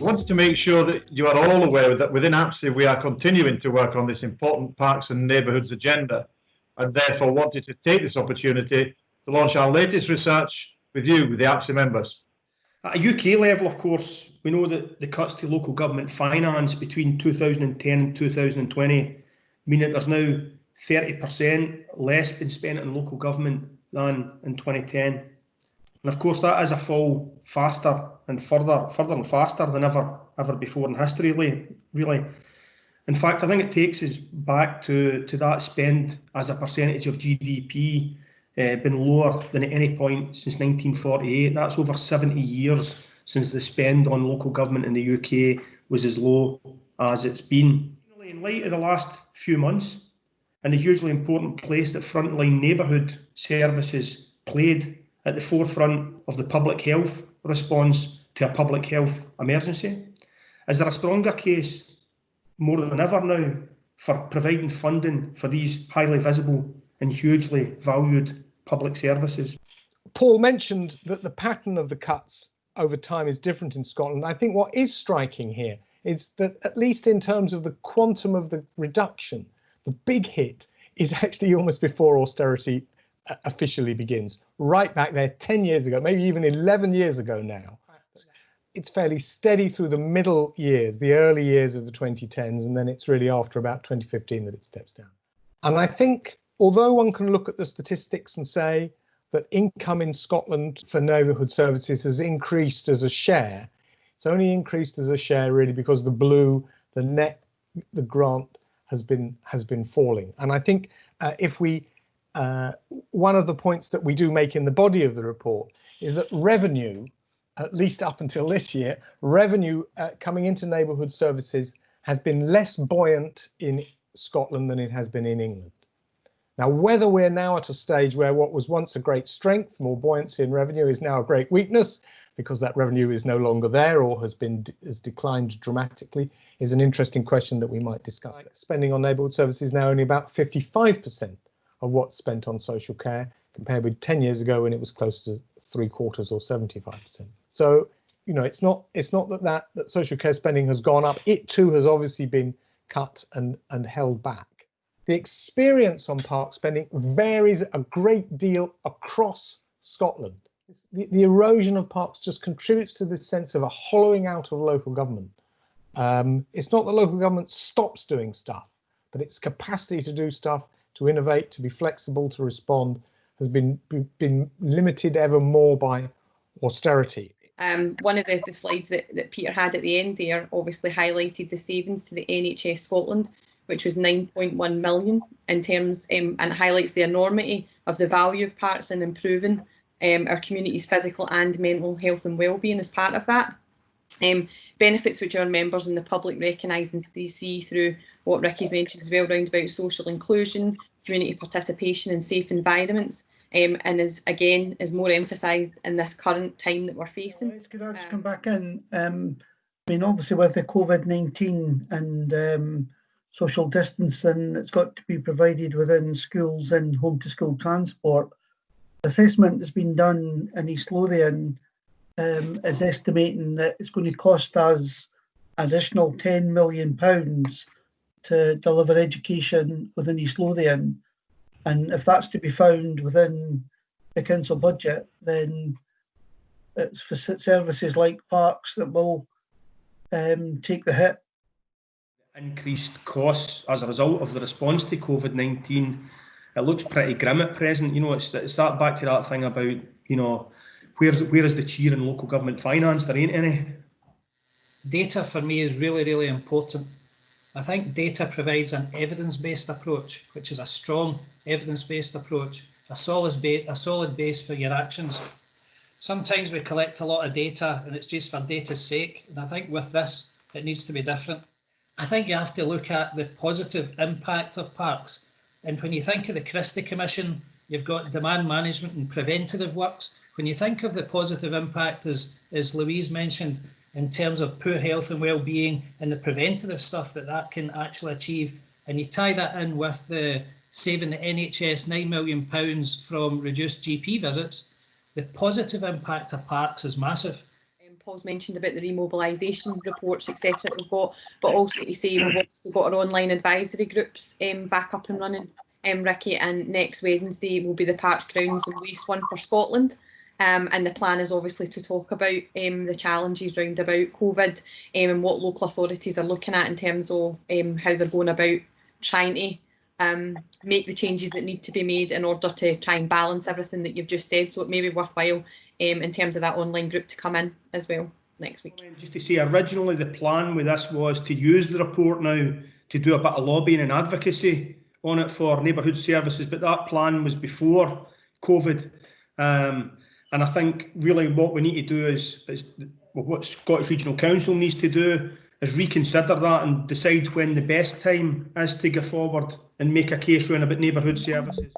wanted to make sure that you are all aware that within APSE we are continuing to work on this important parks and neighbourhoods agenda, and therefore wanted to take this opportunity to launch our latest research with you, with the APSE members. At a UK level, of course, we know that the cuts to local government finance between 2010 and 2020 mean that there's now 30% less being spent on local government than in 2010. And of course, that is a fall faster and further and faster than ever before in history, really. In fact, I think it takes us back to that spend as a percentage of GDP been lower than at any point since 1948. That's over 70 years since the spend on local government in the UK was as low as it's been. In light of the last few months and the hugely important place that frontline neighbourhood services played at the forefront of the public health response to a public health emergency, is there a stronger case, more than ever now, for providing funding for these highly visible and hugely valued public services? Paul mentioned that the pattern of the cuts over time is different in Scotland. I think what is striking here is that, at least in terms of the quantum of the reduction, the big hit is actually almost before austerity officially begins, right back there 10 years ago, maybe even 11 years ago now. It's fairly steady through the middle years, the early years of the 2010s, and then it's really after about 2015 that it steps down. And I think, although one can look at the statistics and say that income in Scotland for neighbourhood services has increased as a share, it's only increased as a share really because the grant has been falling. And I think one of the points that we do make in the body of the report is that revenue, at least up until this year, revenue coming into neighbourhood services has been less buoyant in Scotland than it has been in England. Now, whether we're now at a stage where what was once a great strength, more buoyancy in revenue, is now a great weakness because that revenue is no longer there or has declined dramatically, is an interesting question that we might discuss. Spending on neighbourhood services now only about 55% of what's spent on social care, compared with 10 years ago when it was close to 3/4 or 75%. So, you know, it's not that social care spending has gone up. It too has obviously been cut and held back. The experience on park spending varies a great deal across Scotland. The erosion of parks just contributes to this sense of a hollowing out of local government. It's not that local government stops doing stuff, but its capacity to do stuff, to innovate, to be flexible, to respond, has been limited ever more by austerity. One of the slides that Peter had at the end there obviously highlighted the savings to the NHS Scotland, which was 9.1 million in terms, and highlights the enormity of the value of parks and improving our community's physical and mental health and wellbeing as part of that. Benefits which our members and the public recognise and see through what Ricky's mentioned as well, around about social inclusion, community participation and safe environments, and is more emphasised in this current time that we're facing. Could I just come back in? I mean, obviously with the COVID-19 and social distancing, it's got to be provided within schools and home to school transport. The assessment that's been done in East Lothian is estimating that it's going to cost us additional £10 million to deliver education within East Lothian. And if that's to be found within the council budget, then it's for services like parks that will take the hit. Increased costs as a result of the response to COVID-19, it looks pretty grim at present. You know, it's that back to that thing about, you know, where is the cheer in local government finance? There ain't any. Data for me is really, really important. I think data provides an evidence-based approach, which is a strong evidence-based approach, a solid base for your actions. Sometimes we collect a lot of data and it's just for data's sake, and I think with this it needs to be different. I think you have to look at the positive impact of parks, and when you think of the Christie Commission, you've got demand management and preventative works. When you think of the positive impact, as Louise mentioned, in terms of poor health and well-being and the preventative stuff that can actually achieve, and you tie that in with the saving the NHS £9 million from reduced GP visits, the positive impact of parks is massive. Paul's mentioned about the remobilisation reports, etc. that we've got, but also to say we've obviously got our online advisory groups back up and running, Ricky, and next Wednesday will be the Parks, Grounds and Waste one for Scotland. And the plan is obviously to talk about the challenges round about COVID and what local authorities are looking at in terms of how they're going about trying to make the changes that need to be made in order to try and balance everything that you've just said. So it may be worthwhile in terms of that online group to come in as well next week. Just to say, originally the plan with this was to use the report now to do a bit of lobbying and advocacy on it for neighbourhood services, but that plan was before COVID. And I think really what we need to do is what Scottish Regional Council needs to do is reconsider that and decide when the best time is to go forward and make a case round about neighbourhood services.